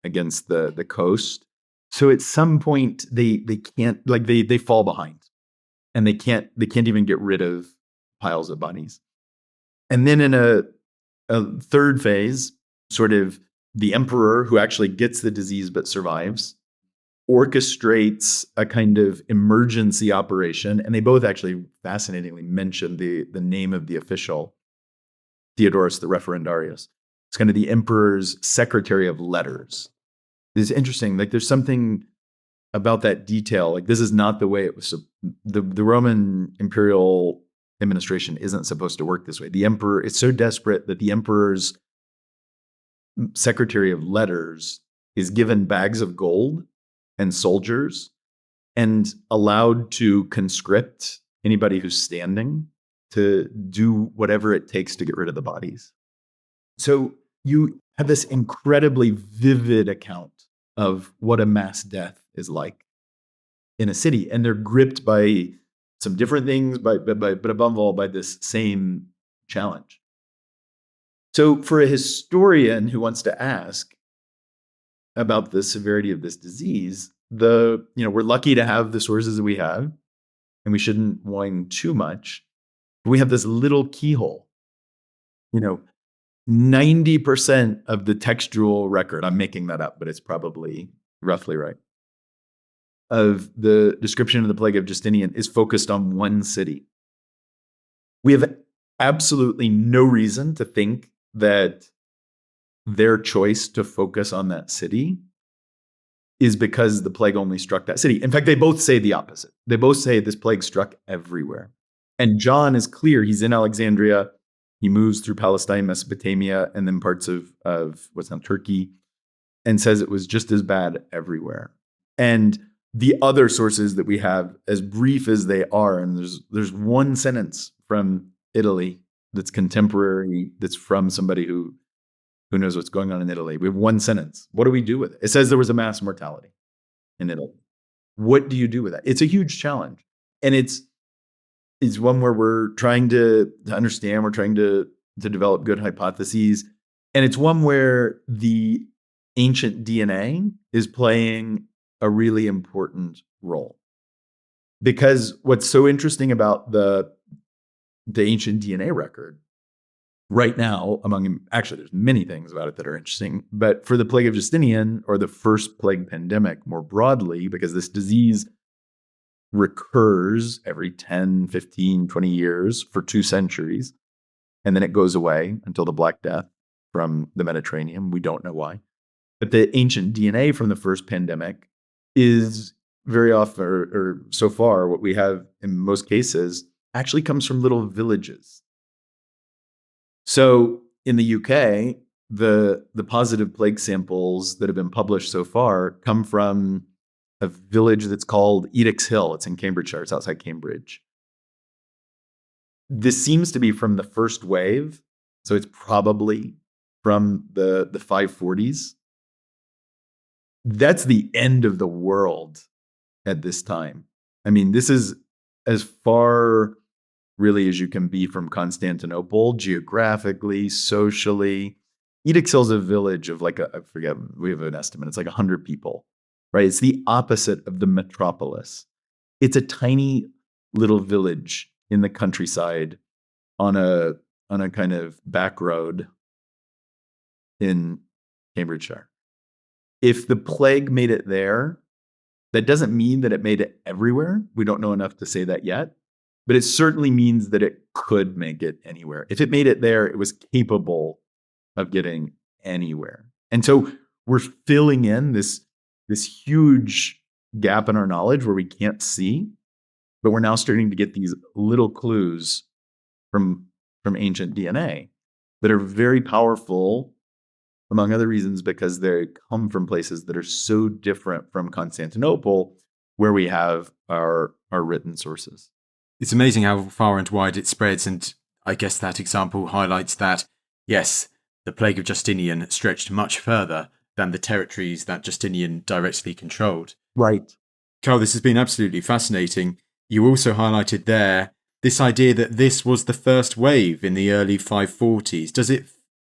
against the coast. So at some point they can't, like they fall behind and they can't even get rid of piles of bodies. And then in a third phase, sort of the emperor, who actually gets the disease but survives, orchestrates a kind of emergency operation. And they both actually fascinatingly mention the name of the official, Theodorus the Referendarius. It's kind of the emperor's secretary of letters. It's interesting. Like there's something about that detail. Like this is not the way it was. The Roman imperial administration isn't supposed to work this way. The emperor, it's so desperate that the emperor's secretary of letters is given bags of gold and soldiers and allowed to conscript anybody who's standing to do whatever it takes to get rid of the bodies. So you have this incredibly vivid account of what a mass death is like in a city. And they're gripped by some different things, but above all, by this same challenge. So for a historian who wants to ask about the severity of this disease, we're lucky to have the sources that we have, and we shouldn't whine too much. But we have this little keyhole. 90% of the textual record, I'm making that up, but it's probably roughly right, of the description of the Plague of Justinian is focused on one city. We have absolutely no reason to think that their choice to focus on that city is because the plague only struck that city. In fact, they both say the opposite. They both say this plague struck everywhere. And John is clear. He's in Alexandria. He moves through Palestine, Mesopotamia, and then parts of what's now Turkey, and says it was just as bad everywhere. And the other sources that we have, as brief as they are, and there's one sentence from Italy that's contemporary, that's from somebody who knows what's going on in Italy. We have one sentence. What do we do with it? It says there was a mass mortality in Italy. What do you do with that? It's a huge challenge. And it's one where we're trying to understand, we're trying to develop good hypotheses. And it's one where the ancient DNA is playing a really important role. Because what's so interesting about the ancient DNA record right now, actually, there's many things about it that are interesting, but for the Plague of Justinian, or the first plague pandemic more broadly, because this disease recurs every 10, 15, 20 years for 2 centuries, and then it goes away until the Black Death from the Mediterranean. We don't know why. But the ancient DNA from the first pandemic is very often, or so far, what we have in most cases actually comes from little villages. So in the UK, the positive plague samples that have been published so far come from a village that's called Edix Hill. It's in Cambridgeshire. It's outside Cambridge. This seems to be from the first wave, so it's probably from the 540s. That's the end of the world at this time. I mean, this is as far really as you can be from Constantinople, geographically, socially. Edix Hill is a village of I forget, we have an estimate, it's like 100 people, right? It's the opposite of the metropolis. It's a tiny little village in the countryside on a kind of back road in Cambridgeshire. If the plague made it there, that doesn't mean that it made it everywhere. We don't know enough to say that yet, but it certainly means that it could make it anywhere. If it made it there, it was capable of getting anywhere. And so we're filling in this huge gap in our knowledge where we can't see, but we're now starting to get these little clues from ancient DNA that are very powerful, among other reasons, because they come from places that are so different from Constantinople, where we have our written sources. It's amazing how far and wide it spreads, and I guess that example highlights that, yes, the Plague of Justinian stretched much further than the territories that Justinian directly controlled. Right. Carl, this has been absolutely fascinating. You also highlighted there this idea that this was the first wave in the early 540s. Does it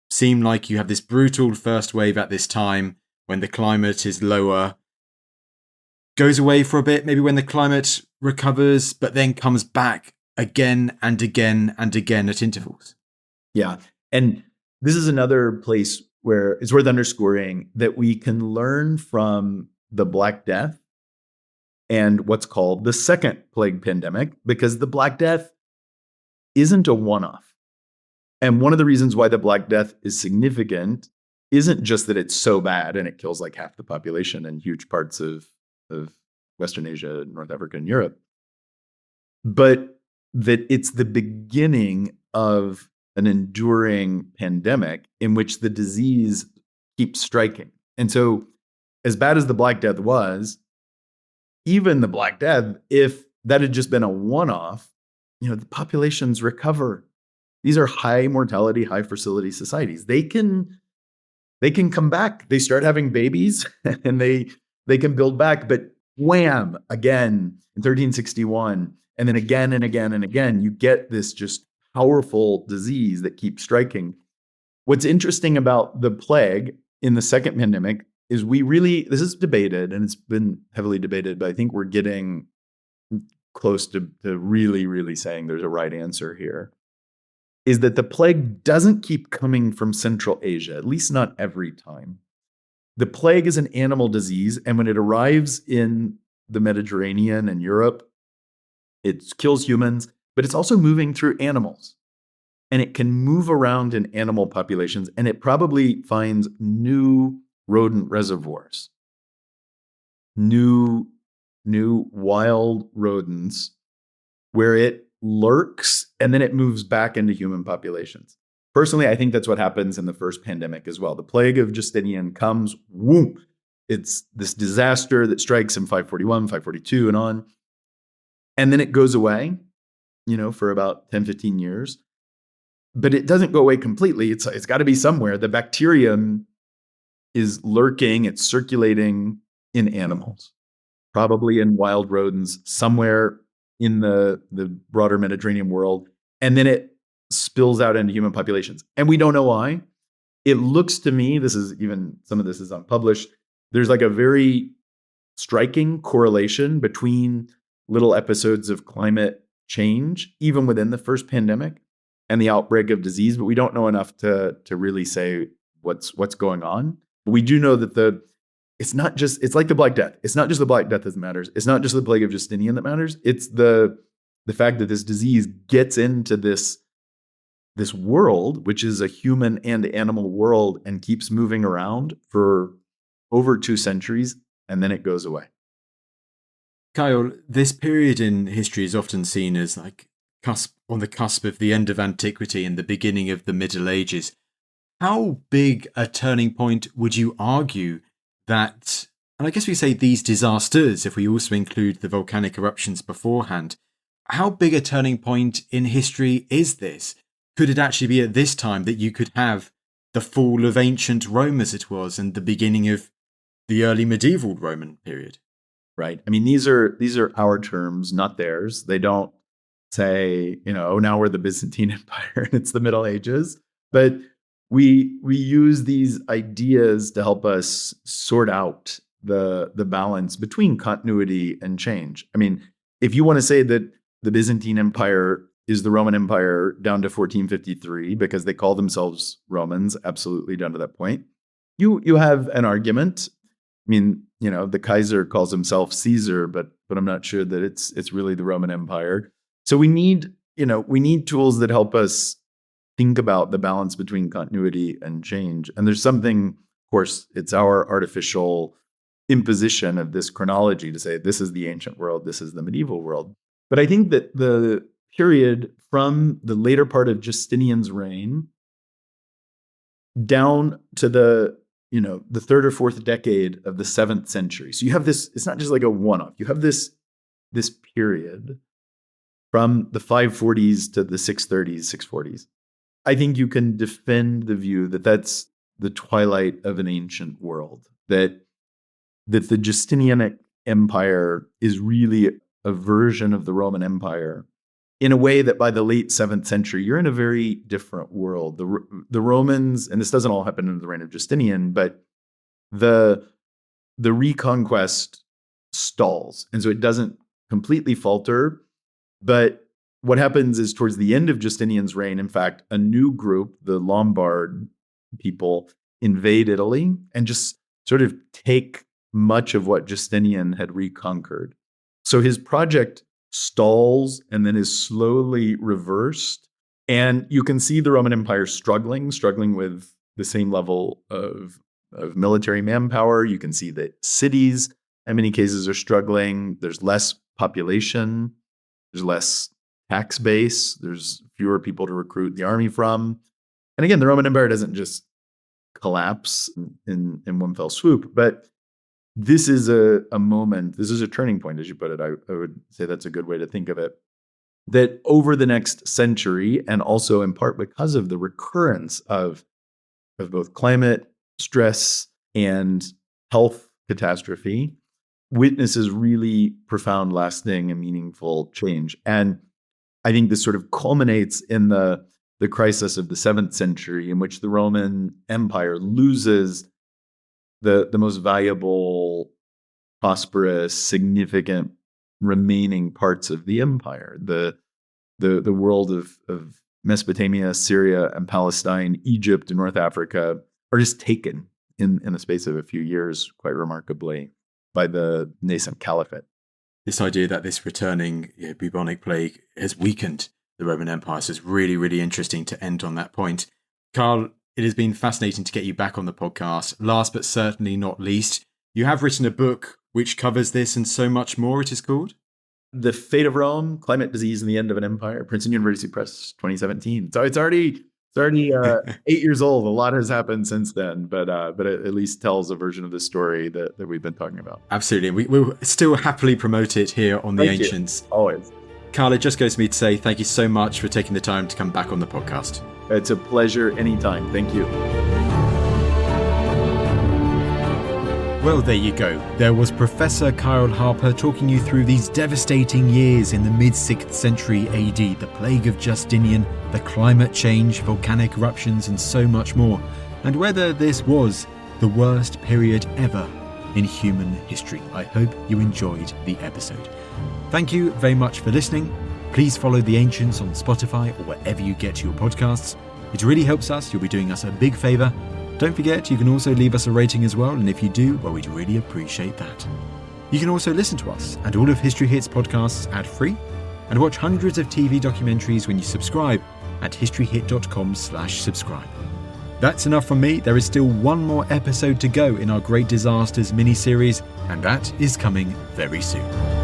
seem like you have this brutal first wave at this time when the climate is lower, goes away for a bit, maybe when the climate recovers, but then comes back again and again and again at intervals? Yeah. And this is another place where it's worth underscoring that we can learn from the Black Death and what's called the second plague pandemic, because the Black Death isn't a one-off. And one of the reasons why the Black Death is significant isn't just that it's so bad and it kills like half the population in huge parts of Western Asia, North Africa, and Europe, but that it's the beginning of an enduring pandemic in which the disease keeps striking. And so as bad as the Black Death was, even the Black Death, if that had just been a one-off, the populations recover. These are high mortality, high fertility societies. They can come back. They start having babies and they can build back. But wham, again in 1361, and then again and again and again, you get this just powerful disease that keeps striking. What's interesting about the plague in the second pandemic is this is debated, and it's been heavily debated, but I think we're getting close to really, really saying there's a right answer here, is that the plague doesn't keep coming from Central Asia, at least not every time. The plague is an animal disease, and when it arrives in the Mediterranean and Europe, it kills humans, but it's also moving through animals. And it can move around in animal populations, and it probably finds new rodent reservoirs, new wild rodents where it lurks, and then it moves back into human populations. Personally, I think that's what happens in the first pandemic as well. The Plague of Justinian comes, whoop, it's this disaster that strikes in 541, 542 and on. And then it goes away, for about 10, 15 years. But it doesn't go away completely. It's got to be somewhere. The bacterium is lurking, it's circulating in animals, probably in wild rodents, somewhere in the broader Mediterranean world. And then it spills out into human populations. And we don't know why. It looks to me, some of this is unpublished, there's like a very striking correlation between little episodes of climate change, even within the first pandemic, and the outbreak of disease, but we don't know enough to really say what's going on. But we do know that it's like the Black Death. It's not just the Black Death that matters. It's not just the Plague of Justinian that matters. It's the fact that this disease gets into this world, which is a human and animal world, and keeps moving around for over 2 centuries, and then it goes away. Kyle, this period in history is often seen as like on the cusp of the end of antiquity and the beginning of the Middle Ages. How big a turning point would you argue that, and I guess we say these disasters, if we also include the volcanic eruptions beforehand, how big a turning point in history is this? Could it actually be at this time that you could have the fall of ancient Rome as it was and the beginning of the early medieval Roman period? Right. I mean, these are our terms, not theirs. They don't say, oh, now we're the Byzantine Empire and it's the Middle Ages. But we use these ideas to help us sort out the balance between continuity and change. I mean, if you want to say that the Byzantine Empire is the Roman Empire down to 1453 because they call themselves Romans, absolutely down to that point, you have an argument. I mean, the Kaiser calls himself Caesar, but I'm not sure that it's really the Roman Empire. So we need tools that help us think about the balance between continuity and change. And there's something, of course, it's our artificial imposition of this chronology to say this is the ancient world, this is the medieval world. But I think that the period from the later part of Justinian's reign down to the third or fourth decade of the 7th century. So you have this, it's not just like a one-off. You have this period from the 540s to the 630s, 640s. I think you can defend the view that that's the twilight of an ancient world, that the Justinian Empire is really a version of the Roman Empire in a way that by the late 7th century, you're in a very different world. The Romans, and this doesn't all happen in the reign of Justinian, but the reconquest stalls. And so it doesn't completely falter. But what happens is towards the end of Justinian's reign, in fact, a new group, the Lombard people, invade Italy and just sort of take much of what Justinian had reconquered. So his project stalls and then is slowly reversed. And you can see the Roman Empire struggling with the same level of military manpower. You can see that cities, in many cases, are struggling. There's less population. There's less tax base. There's fewer people to recruit the army from. And again, the Roman Empire doesn't just collapse in one fell swoop, but this is a moment, this is a turning point, as you put it. I would say that's a good way to think of it. That over the next century, and also in part because of the recurrence of both climate stress and health catastrophe, witnesses really profound, lasting, and meaningful change. And I think this sort of culminates in the crisis of the 7th century, in which the Roman Empire loses the most valuable, prosperous, significant remaining parts of the empire. The world of Mesopotamia, Syria, and Palestine, Egypt, and North Africa are just taken in the space of a few years, quite remarkably, by the nascent caliphate. This idea that this returning bubonic plague has weakened the Roman Empire. So it's really, really interesting to end on that point. Carl, it has been fascinating to get you back on the podcast. Last but certainly not least, you have written a book which covers this and so much more. It is called The Fate of Rome, Climate, Disease, and the End of an Empire, Princeton University Press, 2017. So it's already 8 years old. A lot has happened since then, but it at least tells a version of the story that we've been talking about. Absolutely. We'll still happily promote it here on The Ancients. Always. Carl, it just goes to me to say thank you so much for taking the time to come back on the podcast. It's a pleasure anytime. Thank you. Well, there you go. There was Professor Kyle Harper talking you through these devastating years in the mid-6th century AD, the Plague of Justinian, the climate change, volcanic eruptions, and so much more, and whether this was the worst period ever in human history. I hope you enjoyed the episode. Thank you very much for listening. Please follow The Ancients on Spotify or wherever you get your podcasts. It really helps us. You'll be doing us a big favour. Don't forget, you can also leave us a rating as well, and if you do, well, we'd really appreciate that. You can also listen to us and all of History Hits podcasts ad-free, and watch hundreds of TV documentaries when you subscribe at historyhit.com/subscribe. That's enough from me. There is still one more episode to go in our Great Disasters mini-series, and that is coming very soon.